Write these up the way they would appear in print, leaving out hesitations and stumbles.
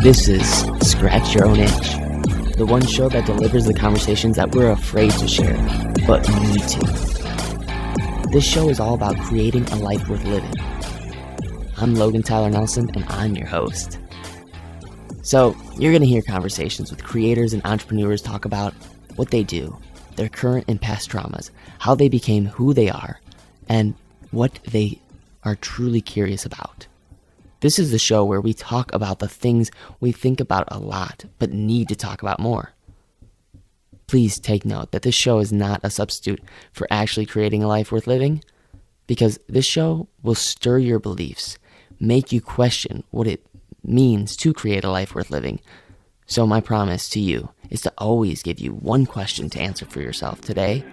This is Scratch Your Own Itch, the one show that delivers the conversations that we're afraid to share, but need to. This show is all about creating a life worth living. I'm Logan Tyler Nelson, and I'm your host. So, you're going to hear conversations with creators and entrepreneurs talk about what they do, their current and past traumas, how they became who they are, and what they are truly curious about. This is the show where we talk about the things we think about a lot, but need to talk about more. Please take note that this show is not a substitute for actually creating a life worth living, because this show will stir your beliefs, make you question what it means to create a life worth living. So my promise to you is to always give you one question to answer for yourself today,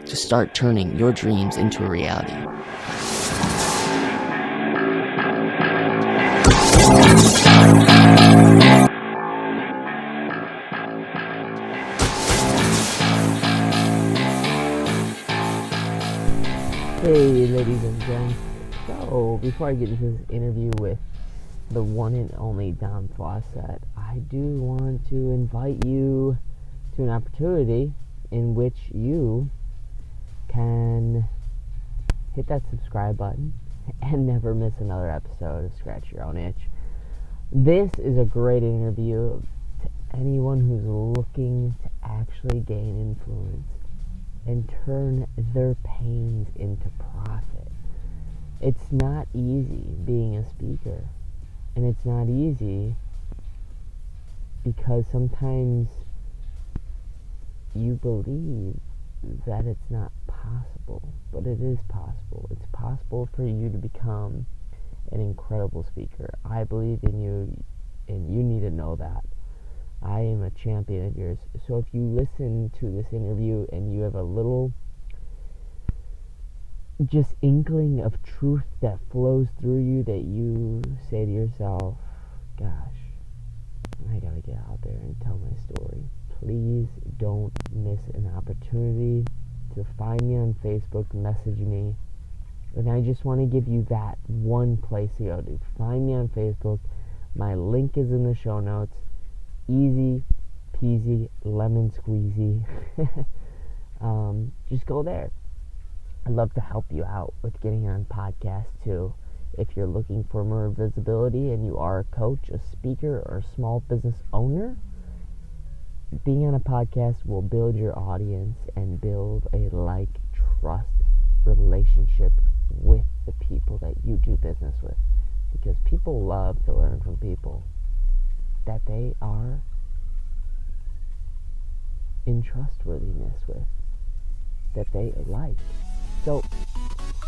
to start turning your dreams into a reality. Hey, ladies and gents. So, before I get into this interview with the one and only Dom Fausette, I do want to invite you to an opportunity in which you can hit that subscribe button and never miss another episode of Scratch Your Own Itch. This is a great interview to anyone who's looking to actually gain influence and turn their pains into profit. It's not easy being a speaker, and it's not easy because sometimes you believe that it's not possible, but it is possible. It's possible for you to become an incredible speaker. I believe in you, and you need to know that. I am a champion of yours. So if you listen to this interview and you have a little just inkling of truth that flows through you, that you say to yourself, gosh, I gotta get out there and tell my story, please don't miss an opportunity to find me on Facebook, message me, and I just want to give you that one place to go to. Find me on Facebook. My link is in the show notes. Easy peasy, lemon squeezy. Just go there. I'd love to help you out with getting on podcasts too. If you're looking for more visibility and you are a coach, a speaker, or a small business owner, being on a podcast will build your audience and build a like-trust relationship with the people that you do business with. Because people love to learn from people that they are in trustworthiness with, that they like. So,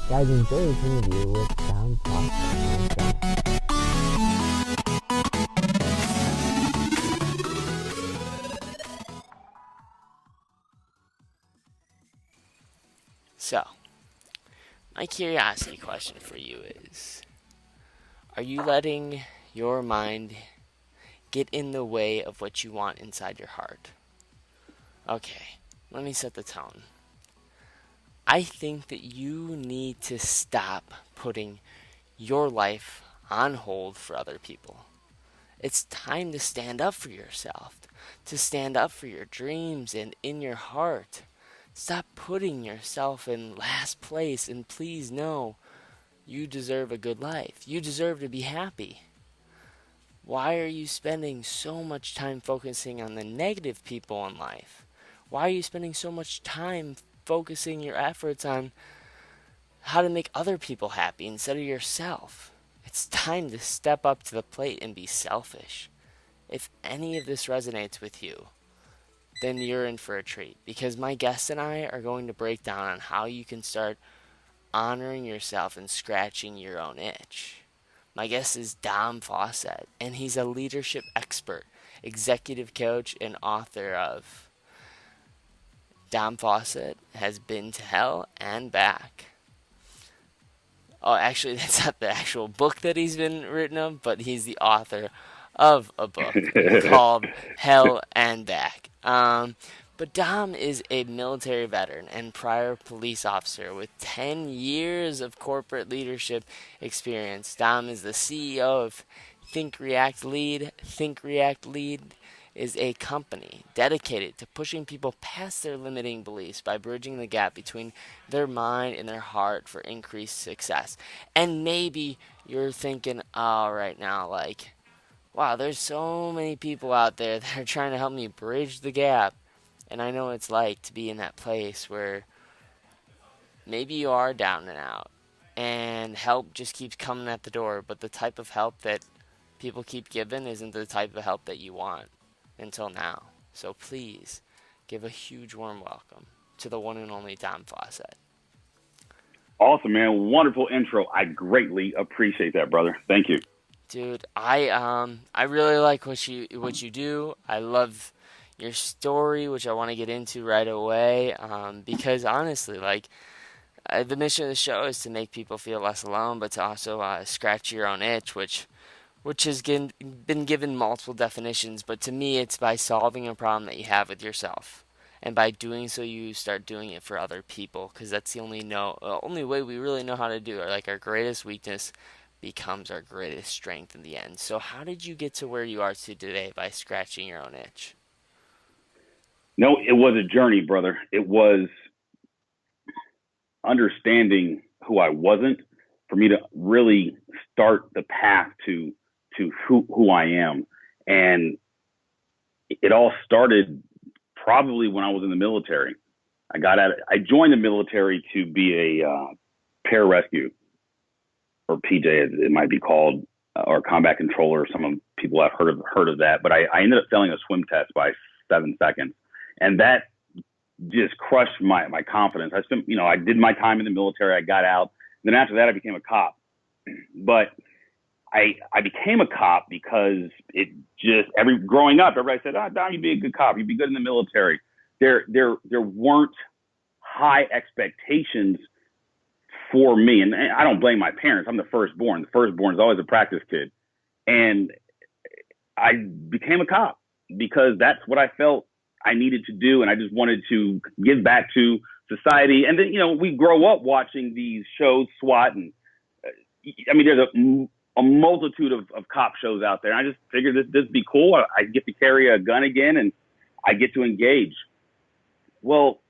guys, enjoy this interview with Dom Fausette. So, my curiosity question for you is, are you letting your mind get in the way of what you want inside your heart? Okay, let me set the tone. I think that you need to stop putting your life on hold for other people. It's time to stand up for yourself, to stand up for your dreams and in your heart. Stop putting yourself in last place, and please know you deserve a good life. You deserve to be happy. Why are you spending so much time focusing on the negative people in life? Why are you spending so much time focusing your efforts on how to make other people happy instead of yourself? It's time to step up to the plate and be selfish. If any of this resonates with you, then you're in for a treat, because my guest and I are going to break down on how you can start honoring yourself and scratching your own itch. My guest is Dom Fausette, and he's a leadership expert, executive coach, and author of Dom Fausette Has Been to Hell and Back. Oh, actually, that's not the actual book that he's been written of, but he's the author of a book called Hell and Back. But Dom is a military veteran and prior police officer with 10 years of corporate leadership experience. Dom is the CEO of Think React Lead. Think React Lead is a company dedicated to pushing people past their limiting beliefs by bridging the gap between their mind and their heart for increased success. And maybe you're thinking, oh, right now, like, wow, there's so many people out there that are trying to help me bridge the gap. And I know what it's like to be in that place where maybe you are down and out and help just keeps coming at the door, but the type of help that people keep giving isn't the type of help that you want until now. So please give a huge warm welcome to the one and only Dom Fausette. Awesome, man. Wonderful intro. I greatly appreciate that, brother. Thank you. Dude, I really like what you do. I love your story, which I want to get into right away, because honestly, like, the mission of the show is to make people feel less alone, but to also scratch your own itch, which has been given multiple definitions. But to me, it's by solving a problem that you have with yourself, and by doing so, you start doing it for other people, because that's the only way we really know how to do it. Like, our greatest weakness becomes our greatest strength in the end. So, how did you get to where you are today by scratching your own itch? No, it was a journey, brother. It was understanding who I wasn't for me to really start the path to who I am. And it all started probably when I was in the military. I joined the military to be a pararescue, or PJ as it might be called, or combat controller. Some people have heard of that. But I ended up failing a swim test by 7 seconds. And that just crushed my confidence. I did my time in the military. I got out. Then after that, I became a cop. But I became a cop because growing up, everybody said, "Oh, Don, you'd be a good cop. You'd be good in the military." There weren't high expectations for me, and I don't blame my parents. I'm the firstborn. The firstborn is always a practice kid, and I became a cop because that's what I felt I needed to do, and I just wanted to give back to society. And then, we grow up watching these shows, SWAT, and there's a multitude of cop shows out there. And I just figured this would be cool. I get to carry a gun again, and I get to engage. Well,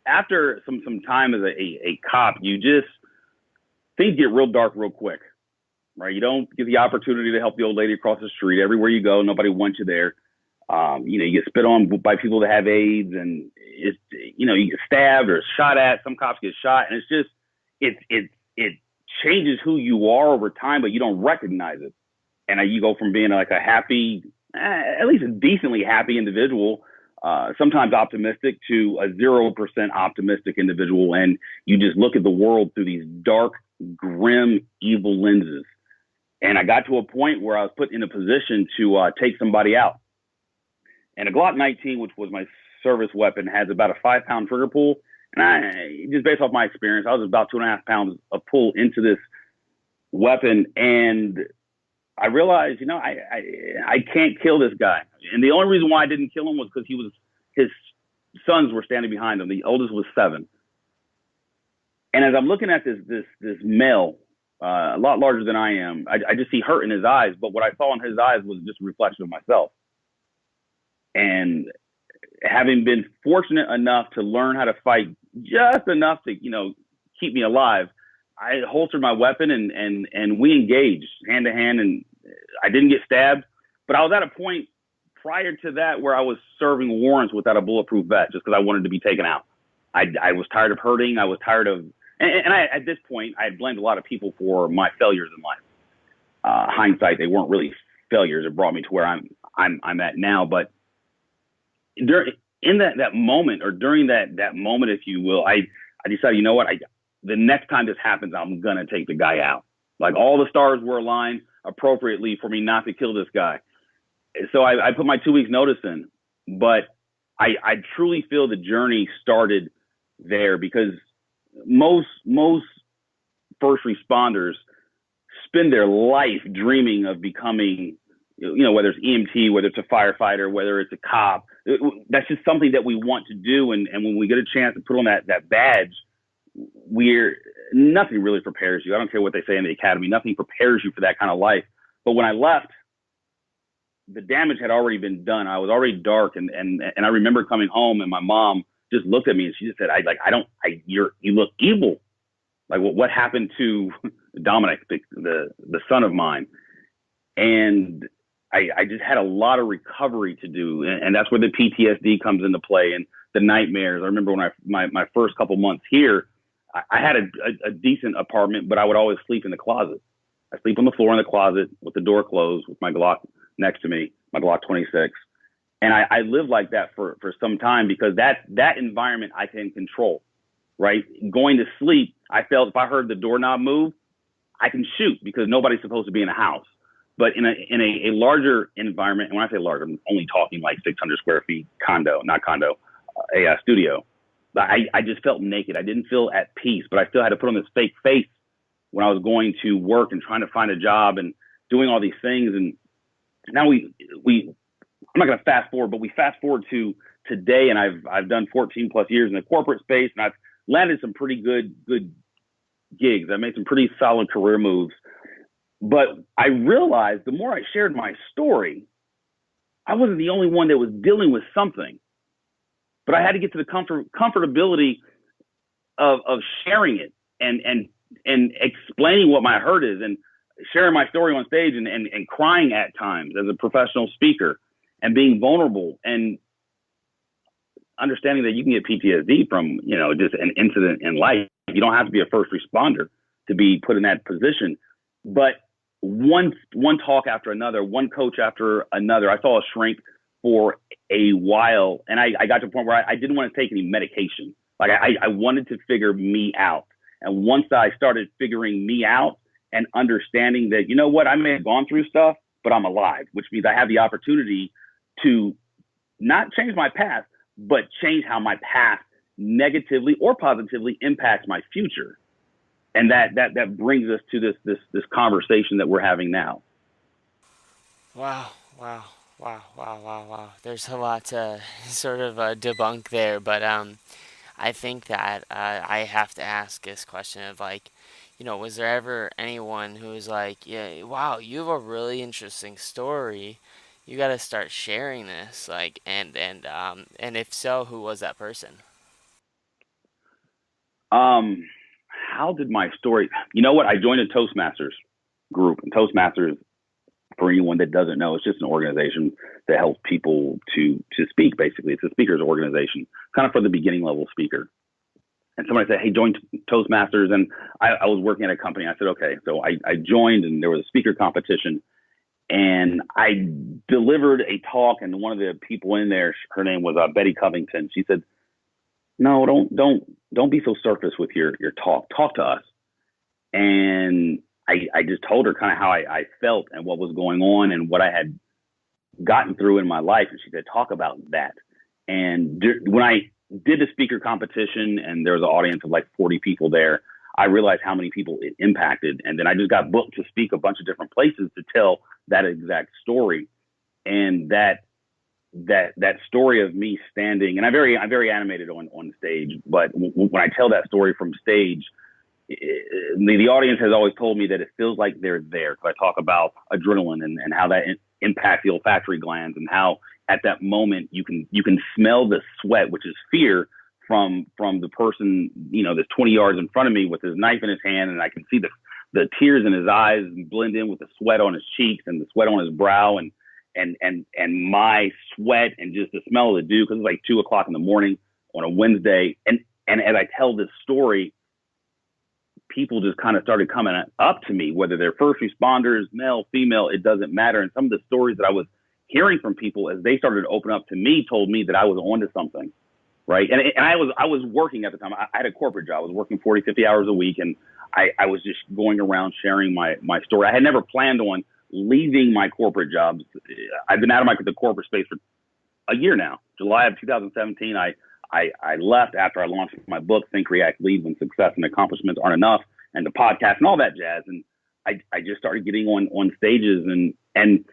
after some time as a cop, things get real dark real quick, right? You don't get the opportunity to help the old lady across the street. Everywhere you go, nobody wants you there. You get spit on by people that have AIDS, and you get stabbed or shot at. Some cops get shot, and it changes who you are over time, but you don't recognize it. And you go from being like a happy, at least a decently happy individual, sometimes optimistic, to a 0% optimistic individual. And you just look at the world through these dark, grim, evil lenses. And I got to a point where I was put in a position to take somebody out. And a Glock 19, which was my service weapon, has about a 5-pound trigger pull. And just based off my experience, I was about 2.5 pounds of pull into this weapon. And I realized, I can't kill this guy. And the only reason why I didn't kill him was because his sons were standing behind him. The oldest was 7. And as I'm looking at this male, a lot larger than I am, I just see hurt in his eyes. But what I saw in his eyes was just a reflection of myself. And having been fortunate enough to learn how to fight just enough to, keep me alive, I holstered my weapon and we engaged hand to hand, and I didn't get stabbed. But I was at a point prior to that where I was serving warrants without a bulletproof vest just because I wanted to be taken out. I was tired of hurting. I was tired of, and at this point, I had blamed a lot of people for my failures in life. Hindsight, they weren't really failures. It brought me to where I'm at now. But in that moment, or during that moment, if you will, I decided, you know what, the next time this happens, I'm going to take the guy out. Like, all the stars were aligned appropriately for me not to kill this guy. So I put my 2 weeks notice in, but I truly feel the journey started there, because most first responders spend their life dreaming of becoming, whether it's EMT, whether it's a firefighter, whether it's a cop. That's just something that we want to do. And when we get a chance to put on that badge, nothing really prepares you. I don't care what they say in the academy. Nothing prepares you for that kind of life. But when I left, the damage had already been done. I was already dark. And I remember coming home and my mom just looked at me and she just said, you look evil. Like what happened to Dominic, the son of mine? And I just had a lot of recovery to do. And that's where the PTSD comes into play and the nightmares. I remember when my first couple months here, I had a decent apartment, but I would always sleep in the closet. I sleep on the floor in the closet with the door closed with my Glock next to me, my Glock 26. And I lived like that for some time because that environment I can control, right? Going to sleep, I felt if I heard the doorknob move, I can shoot because nobody's supposed to be in a house. But in a larger environment, and when I say larger, I'm only talking like 600 square feet a studio. I just felt naked. I didn't feel at peace, but I still had to put on this fake face when I was going to work and trying to find a job and doing all these things. And now I'm not going to fast forward, but we fast forward to today, and I've done 14 plus years in the corporate space, and I've landed some pretty good gigs. I made some pretty solid career moves. But I realized the more I shared my story, I wasn't the only one that was dealing with something. But I had to get to the comfortability of sharing it and explaining what my hurt is and sharing my story on stage and crying at times as a professional speaker and being vulnerable and understanding that you can get PTSD from, just an incident in life. You don't have to be a first responder to be put in that position. But one talk after another, one coach after another, I saw a shrink for a while. And I got to a point where I didn't want to take any medication. Like I wanted to figure me out. And once I started figuring me out and understanding that, I may have gone through stuff, but I'm alive, which means I have the opportunity to not change my past, but change how my past negatively or positively impacts my future. And that brings us to this conversation that we're having now. Wow. There's a lot to sort of debunk there, but I think that I have to ask this question of was there ever anyone who was like, yeah, wow, you have a really interesting story. You got to start sharing this, and if so, who was that person? How did my story? You know what? I joined a Toastmasters group, and Toastmasters, for anyone that doesn't know, it's just an organization that helps people to speak. Basically, it's a speakers organization, kind of for the beginning level speaker. And somebody said, "Hey, join Toastmasters," and I was working at a company. I said, "Okay." So I joined, and there was a speaker competition, and I delivered a talk. And one of the people in there, her name was Betty Covington. She said, "No, don't be so surface with your talk. Talk to us." And I just told her kind of how I felt and what was going on and what I had gotten through in my life. And she said, "Talk about that." And when I did the speaker competition and there was an audience of like 40 people there, I realized how many people it impacted. And then I just got booked to speak a bunch of different places to tell that exact story. And that story of me standing, and I'm very animated on stage, but when I tell that story from stage, the audience has always told me that it feels like they're there. Because I talk about adrenaline and how that impacts the olfactory glands, and how at that moment you can smell the sweat, which is fear, from the person that's 20 yards in front of me with his knife in his hand, and I can see the tears in his eyes blend in with the sweat on his cheeks and the sweat on his brow, and my sweat and just the smell of the dew, because it's like 2:00 in the morning on a Wednesday. And as I tell this story, people just kind of started coming up to me, whether they're first responders, male, female, it doesn't matter. And some of the stories that I was hearing from people as they started to open up to me told me that I was onto something, right? And I was working at the time. I had a corporate job. I was working 40, 50 hours a week, and I was just going around sharing my story. I had never planned on leaving my corporate jobs. I've been out of the corporate space for a year now. July of 2017, I left after I launched my book, Think, React, Lead, When Success and Accomplishments Aren't Enough, and the podcast and all that jazz. And I just started getting on stages, and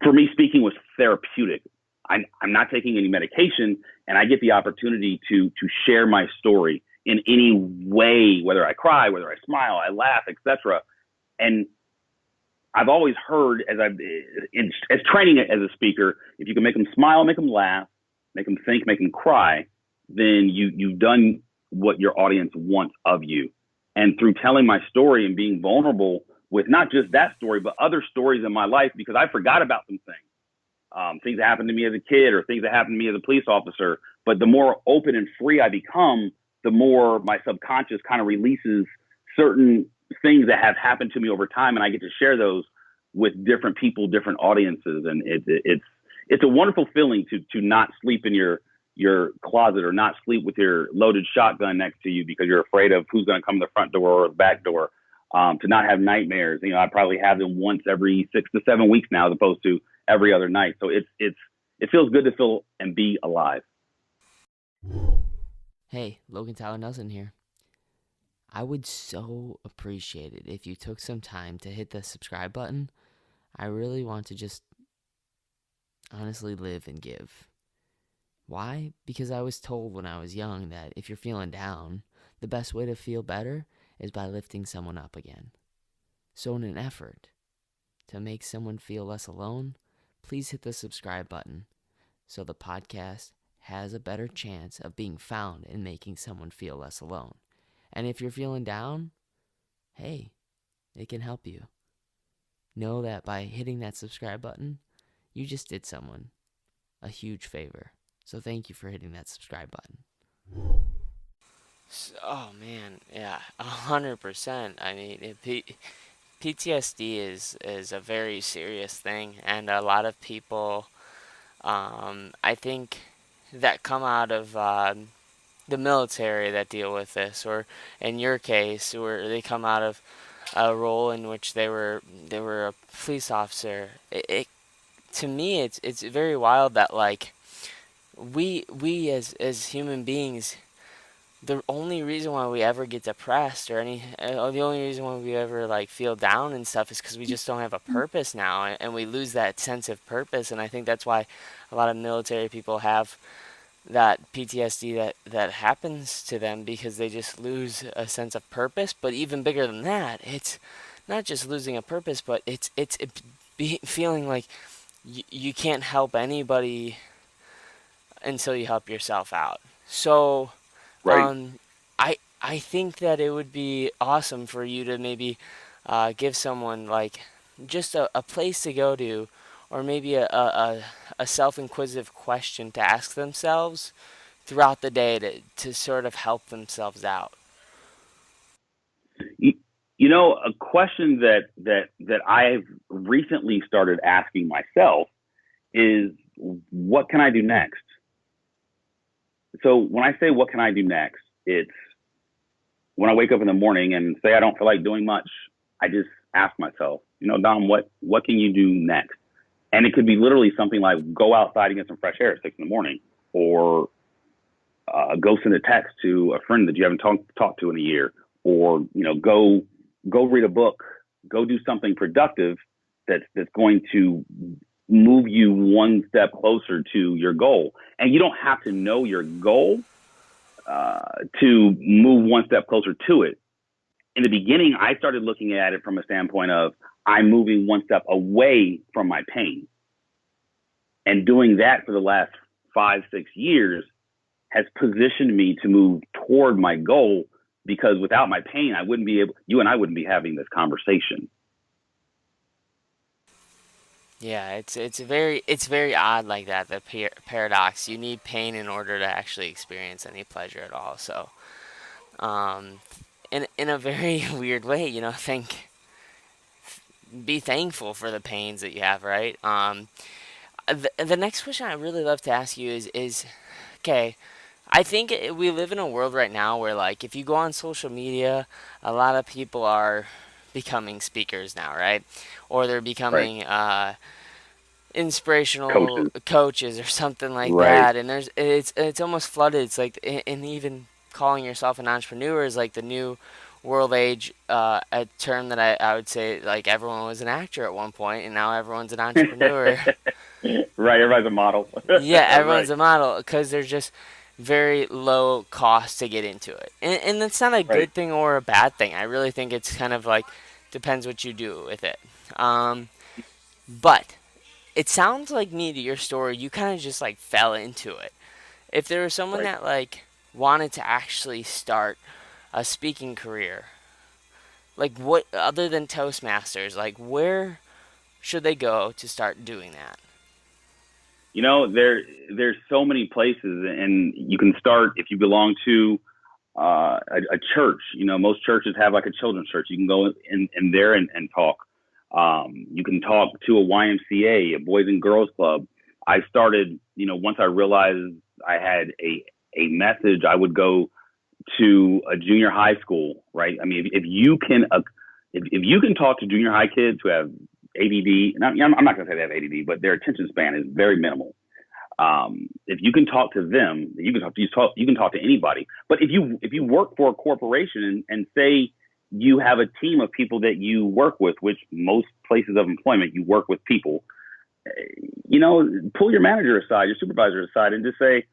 for me, speaking was therapeutic. I'm not taking any medication, and I get the opportunity to share my story in any way, whether I cry, whether I smile, I laugh, etc. And I've always heard as training as a speaker, if you can make them smile, make them laugh, make them think, make them cry, then you've done what your audience wants of you. And through telling my story and being vulnerable with not just that story, but other stories in my life, because I forgot about some things, things that happened to me as a kid or things that happened to me as a police officer. But the more open and free I become, the more my subconscious kind of releases certain things that have happened to me over time, and I get to share those with different people, different audiences, and it's a wonderful feeling to not sleep in your closet or not sleep with your loaded shotgun next to you because you're afraid of who's going to come to the front door or the back door. To not have nightmares. I probably have them once every 6 to 7 weeks now, as opposed to every other night. So it feels good to feel and be alive. Hey, Logan Tyler Nelson here. I would so appreciate it if you took some time to hit the subscribe button. I really want to just honestly live and give. Why? Because I was told when I was young that if you're feeling down, the best way to feel better is by lifting someone up again. So in an effort to make someone feel less alone, please hit the subscribe button so the podcast has a better chance of being found and making someone feel less alone. And if you're feeling down, hey, it can help you. Know that by hitting that subscribe button, you just did someone a huge favor. So thank you for hitting that subscribe button. Oh man, yeah, 100%. I mean, PTSD is a very serious thing, and a lot of people, I think, that come out of the military that deal with this, or in your case, where they come out of a role in which they were a police officer. To me, it's very wild that like we as human beings, the only reason why we ever get depressed or the only reason why we ever like feel down and stuff is because we just don't have a purpose now, and we lose that sense of purpose. And I think that's why a lot of military people have that PTSD that happens to them, because they just lose a sense of purpose. But even bigger than that, it's not just losing a purpose, but it's feeling like you can't help anybody until you help yourself out. So Right. I think that it would be awesome for you to maybe give someone like just a place to go to, or maybe a self-inquisitive question to ask themselves throughout the day to sort of help themselves out. A question that I've recently started asking myself is, what can I do next? So when I say what can I do next, it's when I wake up in the morning and say I don't feel like doing much, I just ask myself, Dom, what can you do next? And it could be literally something like go outside and get some fresh air at 6 a.m, or go send a text to a friend that you haven't talked to in a year, or go read a book, go do something productive that's going to move you one step closer to your goal. And you don't have to know your goal to move one step closer to it. In the beginning, I started looking at it from a standpoint of I'm moving one step away from my pain. And doing that for the last 5-6 years has positioned me to move toward my goal, because without my pain, you and I wouldn't be having this conversation. Yeah, it's very odd like that, the paradox. You need pain in order to actually experience any pleasure at all. So, in a very weird way, be thankful for the pains that you have, right? The next question I really love to ask you is okay. I think we live in a world right now where, like, if you go on social media, a lot of people are becoming speakers now, right? Or they're Right. becoming inspirational coaches or something like Right. that. And it's almost flooded. It's like, and even calling yourself an entrepreneur is like the new world age, a term that I would say, like, everyone was an actor at one point, and now everyone's an entrepreneur. Right. Everybody's a model. Yeah, everyone's Right. a model because they're just very low cost to get into it. And that's not a Right. good thing or a bad thing. I really think it's kind of like depends what you do with it. But it sounds like me to your story, you kind of just like fell into it. If there was someone Right. that like wanted to actually start a speaking career, like what other than Toastmasters, like where should they go to start doing that? There's so many places, and you can start if you belong to a church. Most churches have like a children's church. You can go in there and talk. You can talk to a YMCA, a Boys and Girls Club. I started, once I realized I had a message, I would go to a junior high school, right? I mean, if you can talk to junior high kids who have ADD, and I'm not going to say they have ADD, but their attention span is very minimal. If you can talk to them, you can talk to anybody. But if you work for a corporation and say you have a team of people that you work with, which most places of employment, you work with people, pull your manager aside, your supervisor aside, and just say,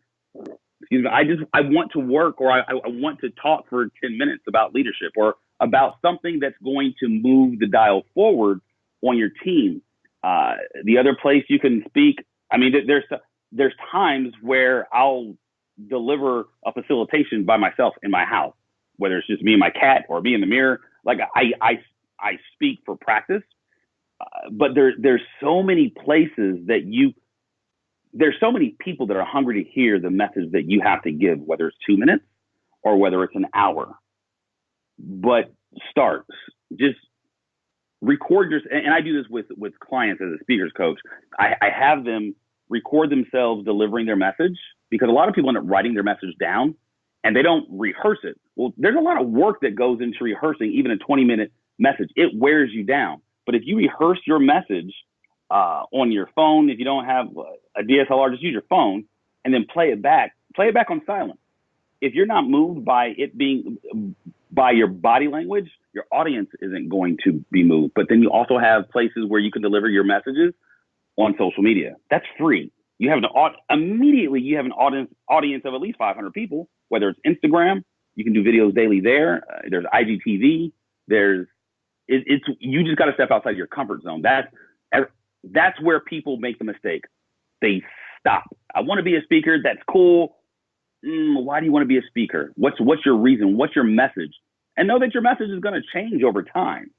excuse me, I want to work, or I want to talk for 10 minutes about leadership or about something that's going to move the dial forward on your team. The other place you can speak, I mean, there's times where I'll deliver a facilitation by myself in my house, whether it's just me and my cat or me in the mirror. Like I speak for practice, but there's so many places there's so many people that are hungry to hear the message that you have to give, whether it's 2 minutes or whether it's an hour. But just record and I do this with clients as a speakers coach. I have them record themselves delivering their message, because a lot of people end up writing their message down and they don't rehearse it. Well, there's a lot of work that goes into rehearsing even a 20-minute message. It wears you down. But if you rehearse your message on your phone, if you don't have a DSLR, just use your phone and then play it back on silent. If you're not moved by it being by your body language, your audience isn't going to be moved. But then you also have places where you can deliver your messages on social media. That's free. You have immediately you have an audience of at least 500 people, whether it's Instagram, you can do videos daily there. There's IGTV. You just got to step outside your comfort zone. That's where people make the mistake. They stop. I want to be a speaker. That's cool. Why do you want to be a speaker? What's your reason? What's your message? And know that your message is going to change over time.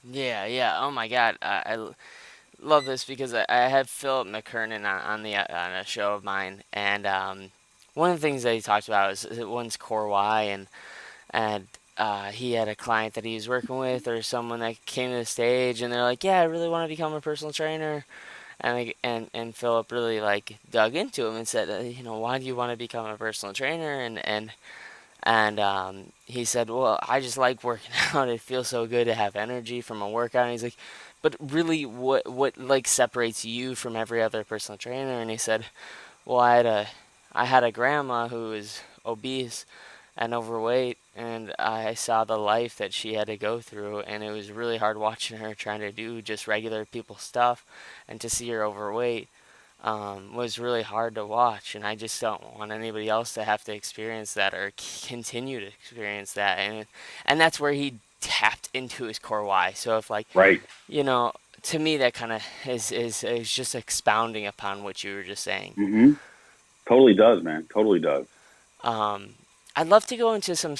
Yeah. Oh my God, I love this because I had Philip McKernan on a show of mine, and one of the things that he talked about is one's core why, and he had a client that he was working with, or someone that came to the stage, and they're like, "Yeah, I really want to become a personal trainer," and Philip really like dug into him and said, "Why do you want to become a personal trainer?" And he said, "Well, I just like working out. It feels so good to have energy from a workout." And he's like, "But really, what like separates you from every other personal trainer?" And he said, "Well, I had a grandma who was obese and overweight, and I saw the life that she had to go through, and it was really hard watching her trying to do just regular people stuff, and to see her overweight was really hard to watch, and I just don't want anybody else to have to experience that or continue to experience that." And that's where he tapped into his core why. So if like, Right. to me that kind of is just expounding upon what you were just saying. Mm-hmm. Totally does, man. Totally does. I'd love to go into some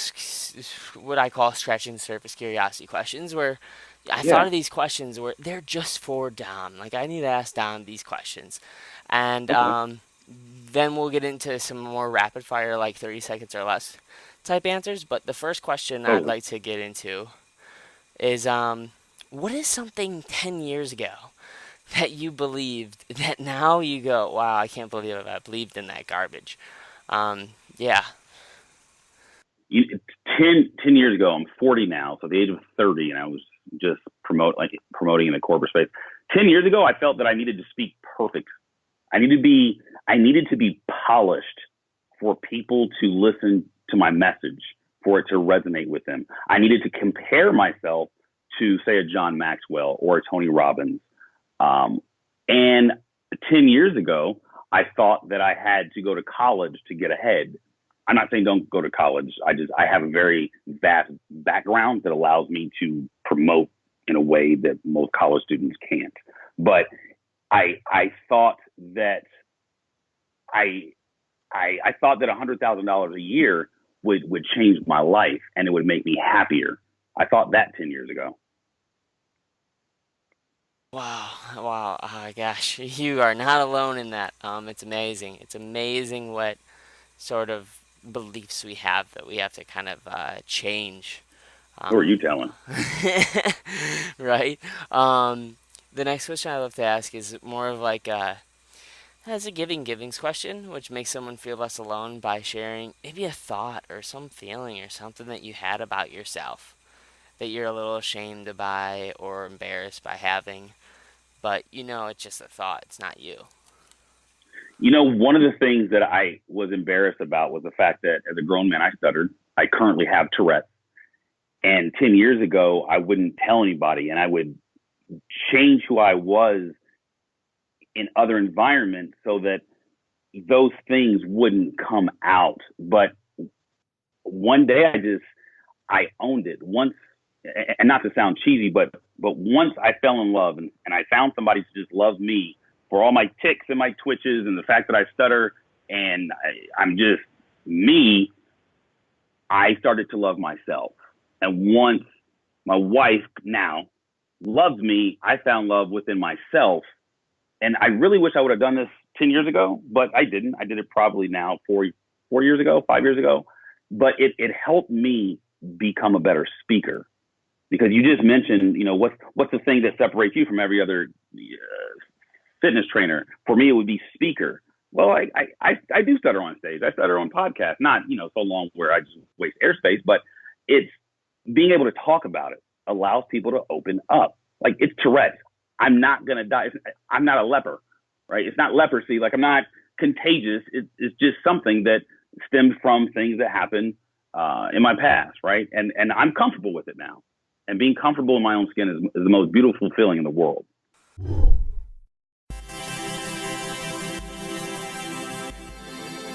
what I call scratching the surface curiosity questions, where I thought of these questions where they're just for Dom. Like I need to ask Dom these questions, and Okay. then we'll get into some more rapid fire, like 30 seconds or less type answers. But the first question I'd Totally. like to get into is, what is something 10 years ago that you believed that now you go, wow, I can't believe I believed in that garbage? Yeah. You, 10 years ago, I'm 40 now, so at the age of 30, and I was just promoting in the corporate space. 10 years ago, I felt that I needed to speak perfect. I needed to be polished for people to listen to my message, for it to resonate with them. I needed to compare myself to, say, a John Maxwell or a Tony Robbins. And 10 years ago, I thought that I had to go to college to get ahead. I'm not saying don't go to college. I have a very vast background that allows me to promote in a way that most college students can't. But I thought that I thought that $100,000 a year would change my life and it would make me happier. I thought that 10 years ago. Wow. Gosh, you are not alone in that. It's amazing. It's amazing what sort of beliefs we have that we have to kind of change. Who are you telling? Right? The next question I love to ask is more of like as a givings question, which makes someone feel less alone by sharing maybe a thought or some feeling or something that you had about yourself that you're a little ashamed by or embarrassed by having, but it's just a thought, it's not you. One of the things that I was embarrassed about was the fact that as a grown man, I stuttered. I currently have Tourette's. And 10 years ago, I wouldn't tell anybody, and I would change who I was in other environments so that those things wouldn't come out. But one day I owned it. Once, and not to sound cheesy, but once I fell in love and I found somebody to just love me for all my tics and my twitches and the fact that I stutter and I'm just me, I started to love myself. And once my wife now loves me, I found love within myself. And I really wish I would have done this 10 years ago, but I didn't. I did it probably now 4 years ago, 5 years ago. But it helped me become a better speaker. Because you just mentioned, what's the thing that separates you from every other fitness trainer? For me, it would be speaker. Well, I do stutter on stage. I stutter on podcasts, not, so long where I just waste airspace, but it's being able to talk about it allows people to open up. Like, it's Tourette's. I'm not going to die. I'm not a leper, right? It's not leprosy. Like, I'm not contagious. It's just something that stems from things that happened in my past, right? And I'm comfortable with it now. And being comfortable in my own skin is the most beautiful feeling in the world.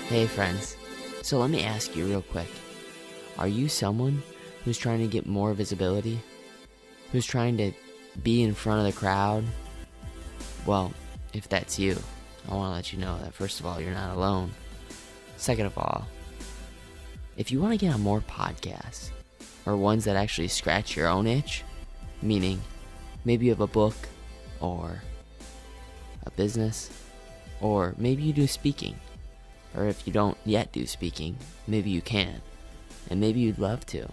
Hey friends, so let me ask you real quick. Are you someone who's trying to get more visibility? Who's trying to be in front of the crowd? Well, if that's you, I want to let you know that first of all, you're not alone. Second of all, if you want to get on more podcasts, or ones that actually scratch your own itch, meaning maybe you have a book, or a business, or maybe you do speaking, or if you don't yet do speaking, maybe you can, and maybe you'd love to.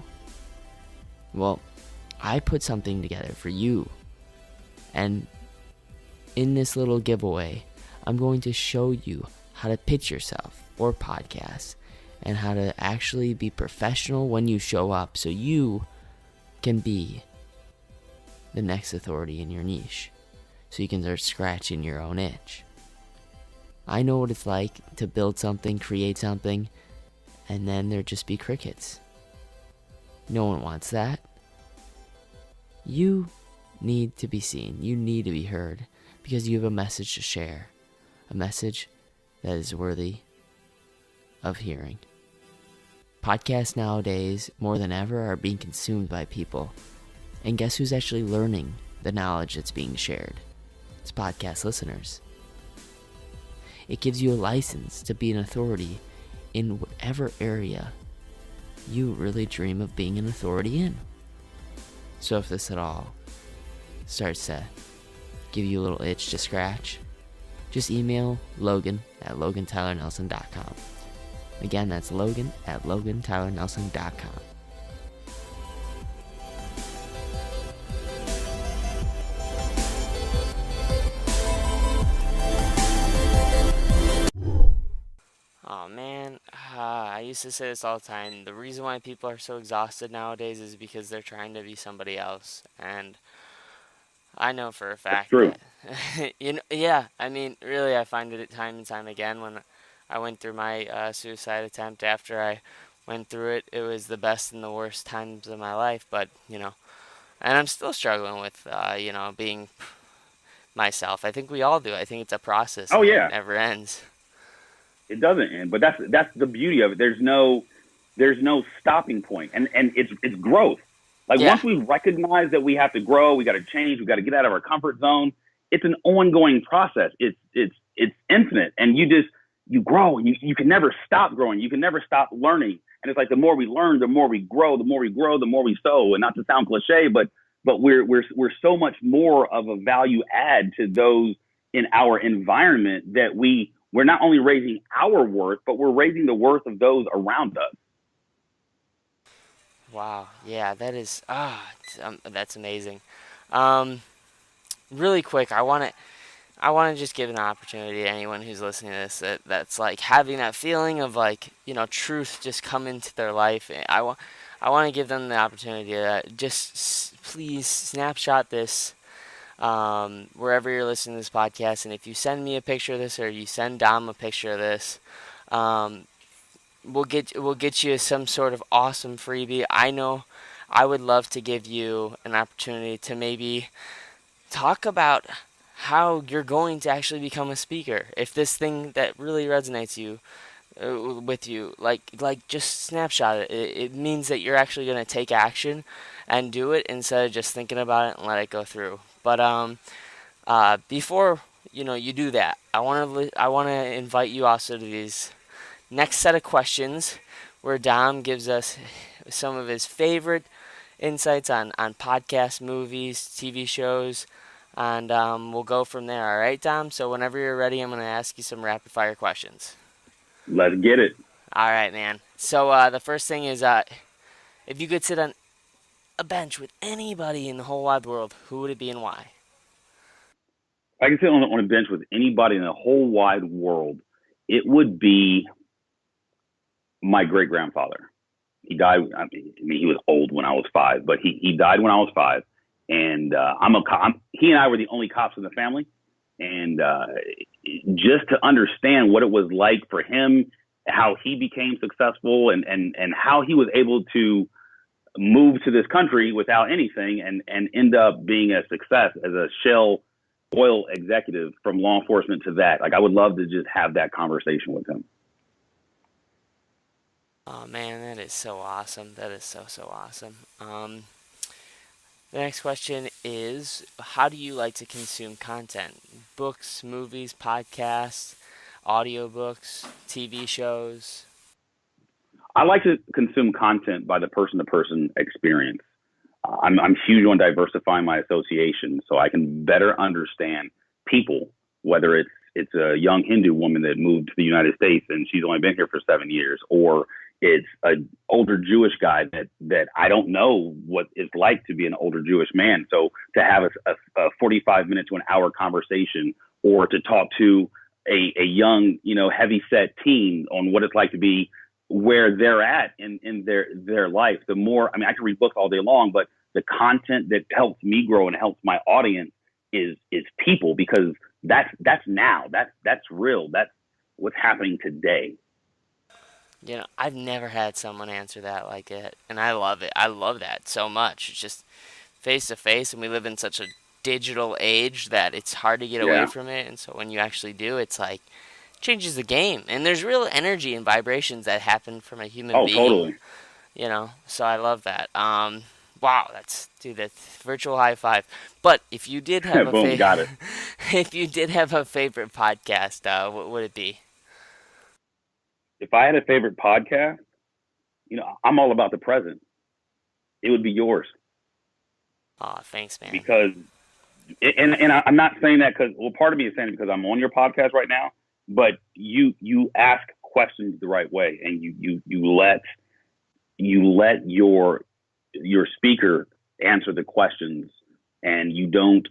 Well, I put something together for you, and in this little giveaway, I'm going to show you how to pitch yourself or podcasts, and how to actually be professional when you show up so you can be the next authority in your niche, so you can start scratching your own itch. I know what it's like to build something, create something, and then there just be crickets. No one wants that. You need to be seen. You need to be heard because you have a message to share, a message that is worthy of hearing. Podcasts nowadays, more than ever, are being consumed by people. And guess who's actually learning the knowledge that's being shared? It's podcast listeners. It gives you a license to be an authority in whatever area you really dream of being an authority in. So if this at all starts to give you a little itch to scratch, just email Logan at logantylernelson.com. Again, that's Logan at logantylernelson.com. Oh man, I used to say this all the time. The reason why people are so exhausted nowadays is because they're trying to be somebody else. And I know for a fact that, I mean, really, I find it time and time again when I went through my suicide attempt. After I went through it, it was the best and the worst times of my life. But, and I'm still struggling with, being myself. I think we all do. I think it's a process. Oh, yeah. It never ends. It doesn't end, but that's the beauty of it. There's no stopping point, and it's growth. Like Yeah. once we recognize that we have to grow, we got to change, we got to get out of our comfort zone. It's an ongoing process. It's infinite, and you grow, and you can never stop growing. You can never stop learning. And it's like the more we learn, the more we grow. The more we grow, the more we sow. And not to sound cliche, but we're so much more of a value add to those in our environment that we're not only raising our worth, but we're raising the worth of those around us. Wow. Yeah, that is that's amazing. Um, really quick, I want to just give an opportunity to anyone who's listening to this that's like having that feeling of like, truth just come into their life. I want to give them the opportunity to just please snapshot this wherever you're listening to this podcast. And if you send me a picture of this or you send Dom a picture of this, um, we'll get you some sort of awesome freebie. I know I would love to give you an opportunity to maybe talk about how you're going to actually become a speaker. If this thing that really resonates with you, like just snapshot it. It means that you're actually going to take action and do it instead of just thinking about it and let it go through. But before you do that, I want to invite you also to these next set of questions where Dom gives us some of his favorite insights on podcasts, movies, TV shows, and we'll go from there. All right, Dom? So whenever you're ready, I'm going to ask you some rapid fire questions. Let's get it. All right, man. So the first thing is if you could sit on a bench with anybody in the whole wide world, who would it be and why? If I can sit on a bench with anybody in the whole wide world, it would be my great grandfather. He died. I mean, he was old when I was 5, but he died when I was 5. And I'm a cop. He and I were the only cops in the family. And just to understand what it was like for him, how he became successful, and how he was able to move to this country without anything and end up being a success as a Shell oil executive from law enforcement to that. Like, I would love to just have that conversation with him. Oh man, that is so awesome. That is so awesome. The next question is, how do you like to consume content? Books, movies, podcasts, audiobooks, TV shows? I like to consume content by the person-to-person experience. I'm huge on diversifying my association so I can better understand people, whether it's a young Hindu woman that moved to the United States and she's only been here for 7 years, or it's an older Jewish guy that I don't know what it's like to be an older Jewish man. So to have a 45 minute to an hour conversation, or to talk to a young, heavy set teen on what it's like to be where they're at in their life. The more, I mean, I can read books all day long, but the content that helps me grow and helps my audience is people, because that's now, that's real. That's what's happening today. I've never had someone answer that like it, and I love it. I love that so much. It's just face to face, and we live in such a digital age that it's hard to get away Yeah. from it. And so when you actually do, it's like changes the game. And there's real energy and vibrations that happen from a human Oh, being. totally. So I love that. Wow, that's virtual high five. But if you did have Boom, got it. if you did have a favorite podcast, what would it be? If I had a favorite podcast, I'm all about the present. It would be yours, Oh, thanks, man. because, and I'm not saying that because, well, part of me is saying it because I'm on your podcast right now, but you ask questions the right way, and you let your speaker answer the questions, and you don't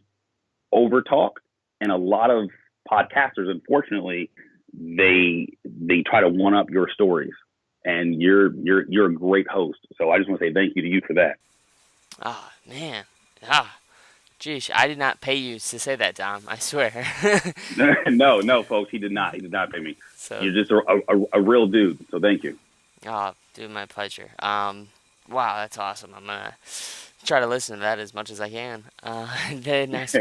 over talk. And a lot of podcasters, unfortunately, they try to one up your stories, and you're a great host. So I just want to say thank you to you for that. Oh, man. Geez, I did not pay you to say that, Dom. I swear. No, folks, he did not pay me. So, You're just a real dude. So thank you. oh, dude, my pleasure. Wow, that's awesome. I'm gonna try to listen to that as much as I can. The next,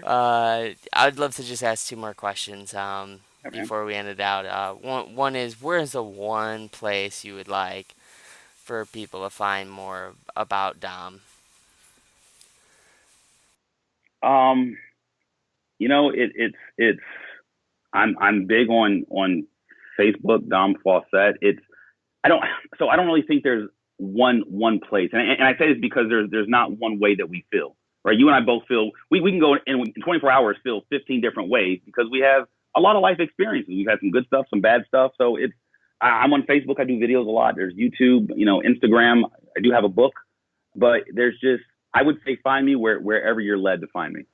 I'd love to just ask 2 more questions Okay. before we end it out. One is, where is the one place you would like for people to find more about Dom? It's I'm big on Facebook, Dom Fausette. I don't I don't really think there's one place, and I say this because there's not one way that we feel. Right, you and I both feel we can go in 24 hours feel 15 different ways because we have a lot of life experiences. We've had some good stuff, some bad stuff. So I'm on Facebook. I do videos a lot. There's YouTube, Instagram. I do have a book, but I would say find me wherever you're led to find me.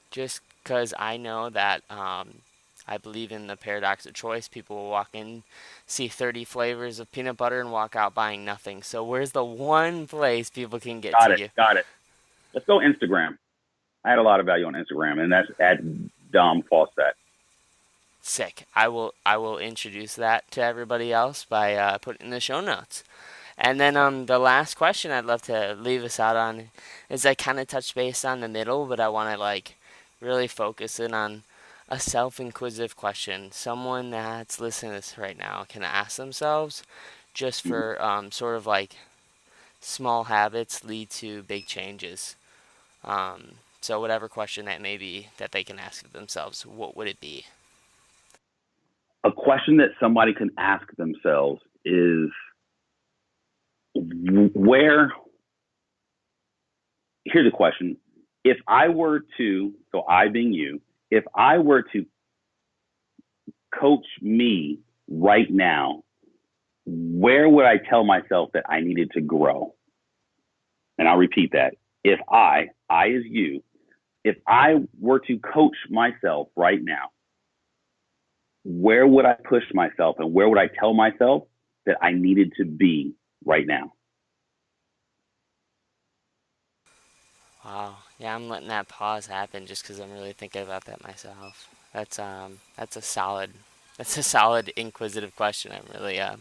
Just because I know that I believe in the paradox of choice. People will walk in, see 30 flavors of peanut butter, and walk out buying nothing. So where's the one place people can get to you? Got it. Let's go Instagram. I had a lot of value on Instagram, and that's at Dom Fausette. Sick. I will introduce that to everybody else by putting in the show notes. And then the last question I'd love to leave us out on is I kind of touched base on the middle, but I want to really focus in on a self-inquisitive question. Someone that's listening to this right now can ask themselves just for sort of small habits lead to big changes. So whatever question that may be that they can ask themselves, what would it be? A question that somebody can ask themselves is here's a question. If I were to, so I being you, if I were to coach me right now, where would I tell myself that I needed to grow? And I'll repeat that. If I is you, if I were to coach myself right now, where would I push myself and where would I tell myself that I needed to be right now? Wow. Yeah, I'm letting that pause happen just because I'm really thinking about that myself. That's a solid inquisitive question. I'm really yeah,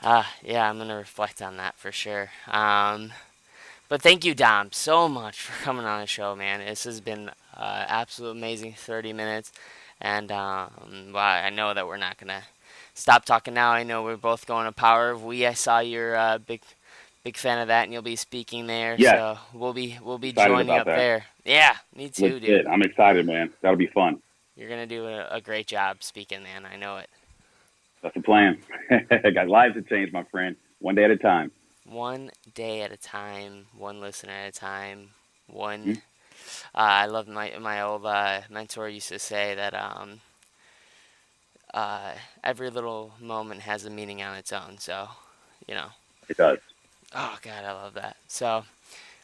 I'm gonna reflect on that for sure. But thank you, Dom, so much for coming on the show, man. This has been absolute amazing 30 minutes, and well, I know that we're not gonna stop talking now. I know we're both going to Power of We. I saw you're big fan of that, and you'll be speaking there. Yeah. So we'll be joining up there. Yeah, me too, Legit. dude. I'm excited, man. That'll be fun. You're gonna do a great job speaking, man. I know it. That's the plan. I got lives to change, my friend. One day at a time. One day at a time, one listener at a time, one. I love my old mentor used to say that every little moment has a meaning on its own. So, It does. Oh God, I love that. So,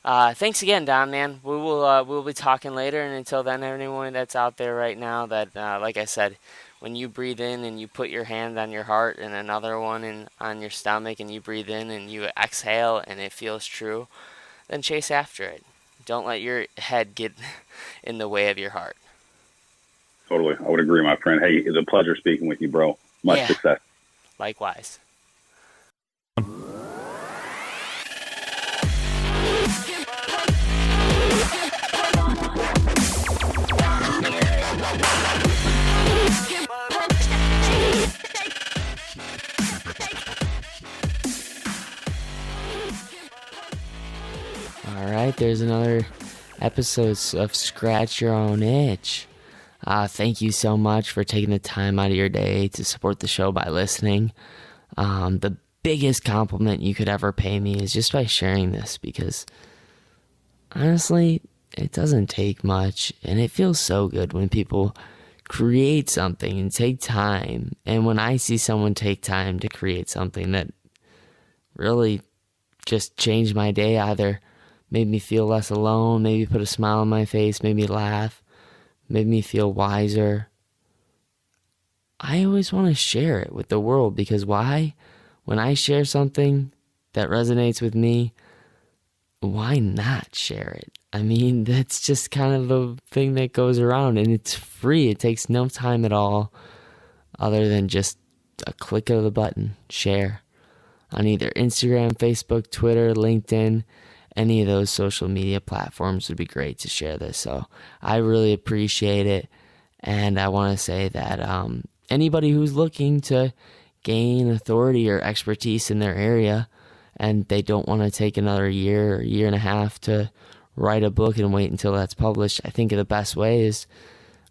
thanks again, Don, man. We'll be talking later, and until then, anyone that's out there right now that, like I said, when you breathe in and you put your hand on your heart and another one on your stomach, and you breathe in and you exhale and it feels true, then chase after it. Don't let your head get in the way of your heart. Totally, I would agree, my friend. Hey, it's a pleasure speaking with you, bro. Much success. Likewise. All right, there's another episode of Scratch Your Own Itch. Thank you so much for taking the time out of your day to support the show by listening. The biggest compliment you could ever pay me is just by sharing this, because honestly, it doesn't take much, and it feels so good when people create something and take time. And when I see someone take time to create something that really just changed my day, either made me feel less alone, maybe put a smile on my face, made me laugh, made me feel wiser, I always want to share it with the world. Because why? When I share something that resonates with me, why not share it? I mean, that's just kind of the thing that goes around, and it's free. It takes no time at all other than just a click of the button, share, on either Instagram, Facebook, Twitter, LinkedIn. Any of those social media platforms would be great to share this. So I really appreciate it. And I want to say that anybody who's looking to gain authority or expertise in their area, and they don't want to take another year or year and a half to write a book and wait until that's published, I think the best way is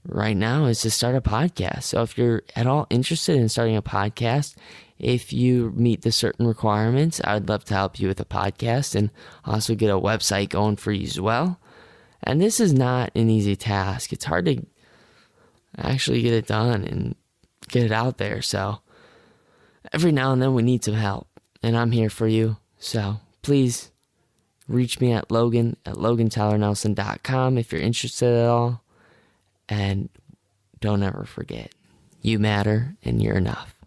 right now is to start a podcast. So if you're at all interested in starting a podcast, if you meet the certain requirements, I would love to help you with a podcast and also get a website going for you as well. And this is not an easy task. It's hard to actually get it done and get it out there. So every now and then we need some help, and I'm here for you. So please reach me at Logan at LoganTylerNelson.com if you're interested at all. And don't ever forget, you matter and you're enough.